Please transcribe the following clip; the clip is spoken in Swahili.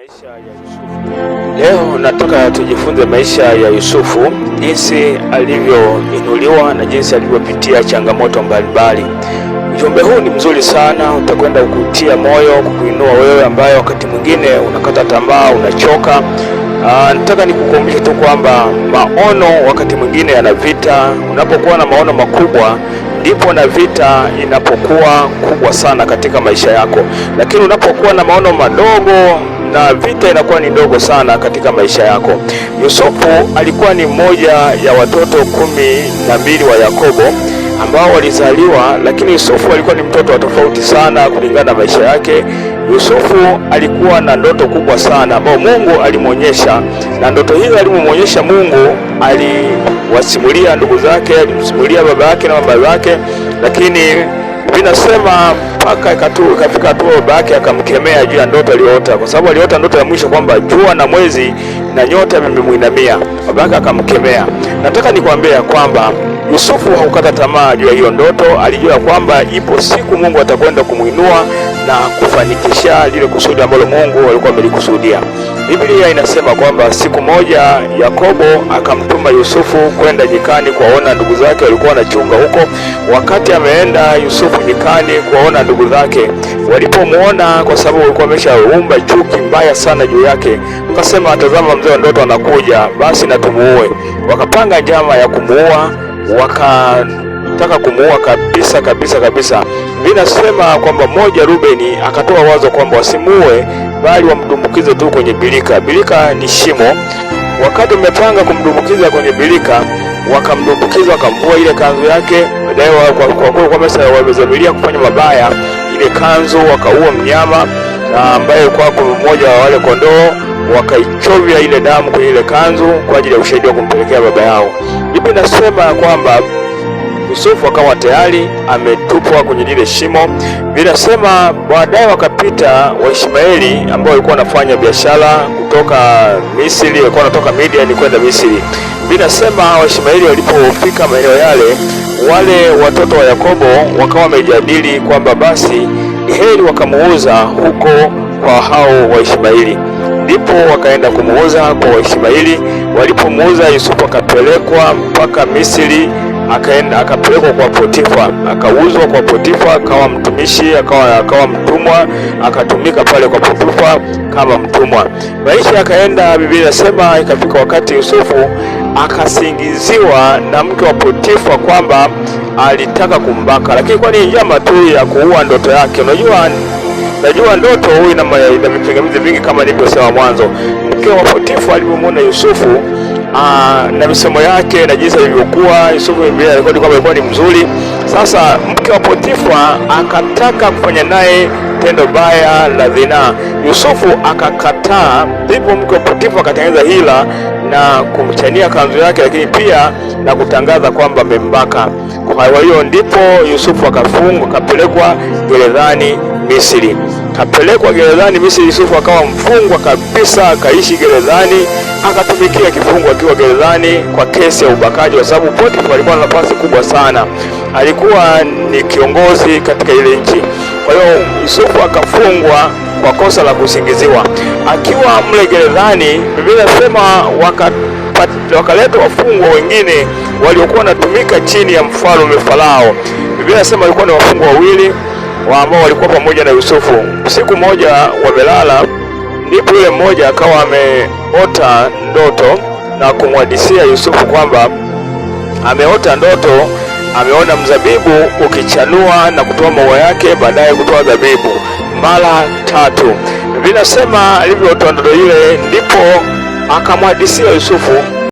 maisha ya Yusufu. Leo nataka tujifunze maisha ya Yusufu, jinsi alivyoinuliwa na jinsi alivyopitia changamoto mbalimbali. Ujumbe huu ni mzuri sana, utakwenda kukutia moyo, kukuinua wewe ambaye wakati mwingine unakata tamaa, unachoka. Nataka nikukumbushe tu kwamba maono wakati mwingine yana vita. Unapokuwa na maono makubwa ndipo na vita inapokuwa kubwa sana katika maisha yako, lakini unapokuwa na maono madogo na vita inakuwa ni ndogo sana katika maisha yako. Yusufu alikuwa ni mmoja ya watoto 12 wa Yakobo ambao walizaliwa, lakini Yusufu alikuwa ni mtoto wa tofauti sana kulingana na maisha yake. Yusufu alikuwa na ndoto kubwa sana ambayo Mungu alimwonyesha, na ndoto hiyo alimwonyesha Mungu, aliwasimulia ndugu zake, alimsimulia baba yake na mama yake, lakini vinasema mpaka ikafika hatua baba yake akamkemea juu ya ndoto aliyoota, kwa sababu aliota ndoto ya mwisho kwamba jua na mwezi na nyota vimemuinamia. Baba yake akamkemea. Nataka nikwambie kwamba Yusufu haukata tamaa juu ya hiyo ndoto. Alijua kwamba ipo siku Mungu atakwenda kumuinua na kufanikisha lile kusudi ambalo Mungu alikuwa amelikusudia. Biblia inasema kwamba siku moja Yakobo akamtuma Yusufu kwenda nyikani kuwaona ndugu zake walikuwa wanachunga huko. Wakati ameenda Yusufu nyikani kuwaona ndugu zake, walipomuona, kwa sababu walikuwa wameshaumba chuki mbaya sana juu yake, wakasema, tazama, mzee wa ndoto anakuja, basi na tumuue. Wakapanga njama ya kumuua, wakataka kumuua kabisa. Vinasema kwamba mmoja Rubeni akatoa wazo kwamba wasimuue bali wamdumbukize tu kwenye bilika. Bilika ni shimo. Wakati umepanga kumdumbukiza kwenye bilika, wakamdumbukiza, wakamvua ile kanzu yake. Baadaye kwa kuwa wamezamilia kufanya mabaya, ile kanzu wakaua mnyama ambaye kwa mmoja wa wale kondoo, wakaichovya ile damu kwenye ile kanzu kwa ajili ya ushahidi wa kumpelekea baba yao. Biblia inasema kwamba Yusufu akawa tayari ametupwa kwenye lile shimo. Vinasema baadaye wakapita Waishmaeli ambao walikuwa wanafanya biashara kutoka Misri, walikuwa wanatoka Midian kwenda Misri. Vinasema Waishmaeli walipofika maeneo yale, wale watoto wa Yakobo wakawa wamejadili kwamba basi heri wakamuuza huko kwa hao Waishmaeli. Ndipo wakaenda kumuuza kwa Waishmaeli. Walipomuuza, Yusufu akapelekwa mpaka Misri, akapelekwa kwa Potifa, akauzwa kwa Potifa, akawa mtumishi, akawa mtumwa, akatumika pale kwa Potifa kama mtumwa. Maisha yakaenda. Biblia inasema ikafika wakati Yusufu akasingiziwa na mke wa Potifa kwamba alitaka kumbaka, lakini kwa ni njama tu ya kuua ndoto yake. Najua ndoto huyu ina vipingamizi vingi kama nilivyosema mwanzo. Mke wa Potifa alipomwona Yusufu na misemo yake na jinsi alivyokuwa, Yusufu alikuwa kwamba ni mzuri. Sasa mke wa Potifa akataka kufanya naye tendo baya la zinaa. Yusufu akakataa. Ndipo mke wa Potifa akatengeneza hila na kumchania kanzu yake, lakini pia na kutangaza kwamba amembaka. Kwa hiyo ndipo Yusufu akafungwa, akapelekwa gerezani Misri. Kapelekwa gerezani Misri, Yusufu akawa mfungwa kabisa, akaishi gerezani, akatumikia kifungo akiwa gerezani kwa kesi ya ubakaji, kwa sababu Potifa alikuwa na nafasi kubwa sana, alikuwa ni kiongozi katika ile nchi. Kwa hiyo Yusufu akafungwa kwa kosa la kusingiziwa. Akiwa mle gerezani, Biblia inasema wakaleta wafungwa wengine waliokuwa wanatumika chini ya mfalme Farao. Biblia inasema walikuwa ni wafungwa wawili ambao walikuwa pamoja na Yusufu. Siku moja wamelala, ndipo yule mmoja akawa ameota ndoto na kumhadisia Yusufu kwamba ameota ndoto, ameona mzabibu ukichanua na kutoa maua yake, baadaye kutoa zabibu mara 3. Vinasema alivyoota ndoto ile, ndipo akamhadisia Yusufu